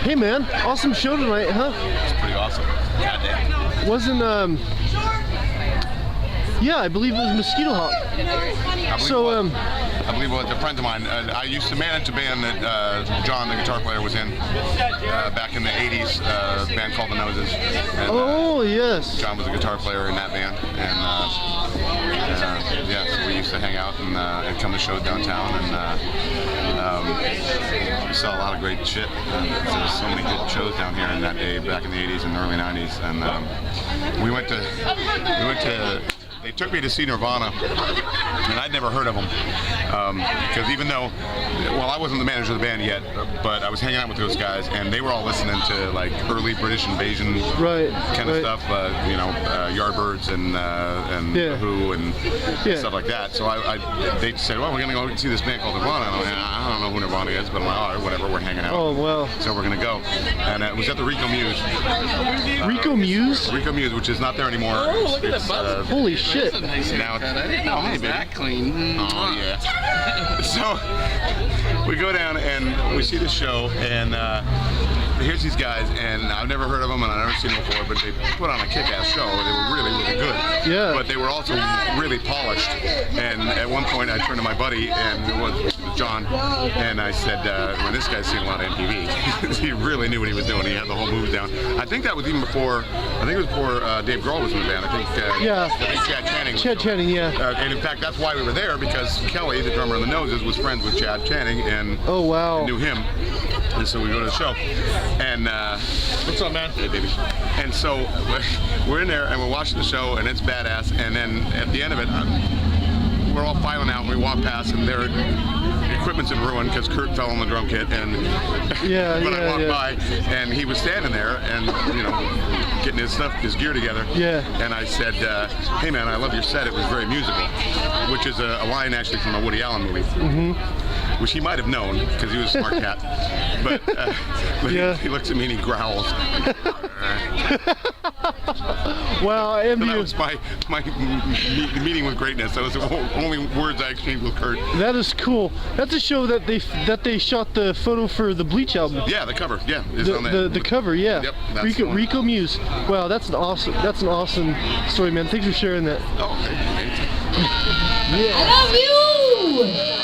Hey man, awesome show tonight, huh? It's pretty awesome. Goddamn. Wasn't yeah, I believe it was Mosquito Hawk. I believe it was a friend of mine. I used to manage a band that John, the guitar player, was in back in the 80s, a band called The Noses. And, oh, yes. John was a guitar player in that band. And yeah, so we used to hang out and come to shows downtown. And we saw a lot of great shit. There was so many good shows down here in that day, back in the 80s and early 90s. And we went to they took me to see Nirvana, and I'd never heard of them. Because even though, well, I wasn't the manager of the band yet, but I was hanging out with those guys, and they were all listening to like early British Invasion kind of stuff, you know, Yardbirds and The Who and stuff like that. So they said, well, we're going to go see this band called Nirvana. And I don't know who Nirvana is, but I'm like, all right, whatever, we're hanging out. Oh, well. So we're going to go. And it was at the Rico Muse. Rico Muse? Rico Muse, which is not there anymore. Oh, look at that. Holy shit. That's a nice haircut. I didn't know it was that clean. Oh, yeah. So we go down and we see the show, and here's these guys, and I've never heard of them and I've never seen them before, but they put on a kick-ass show. They were really, really good. Yeah. But they were also really polished. And at one point I turned to my buddy, and it was John, and I said, well, this guy's seen a lot of MTV. He really knew what he was doing. He had the whole move down. I think that was even before, I think it was before Dave Grohl was in the band. I think Chad Channing. Chad Channing, yeah. And in fact, that's why we were there, because Kelly, the drummer of the Noses, was friends with Chad Channing, and oh, wow. knew him. And so we go to the show, and what's up, man? Hey, baby. And so we're in there, and we're watching the show, and it's badass. And then at the end of it, we're all filing out, and we walk past, and their equipment's in ruin because Kurt fell on the drum kit. And but I walked by, and he was standing there, and you know, getting his stuff, his gear together. Yeah. And I said, hey man, I love your set. It was very musical, which is a line actually from a Woody Allen movie. Mm-hmm. Which he might have known because he was a smart cat, but he looks at me and he growls. Wow, so that was my meeting with greatness. That was the only words I exchanged with Kurt. That is cool. That's a show that they shot the photo for the Bleach album. Yeah, the cover. Yeah, is on that. The cover. Yeah. Yep. That's Rico Muse. Wow, that's an awesome story, man. Thanks for sharing that. Oh, okay. Yeah. I love you.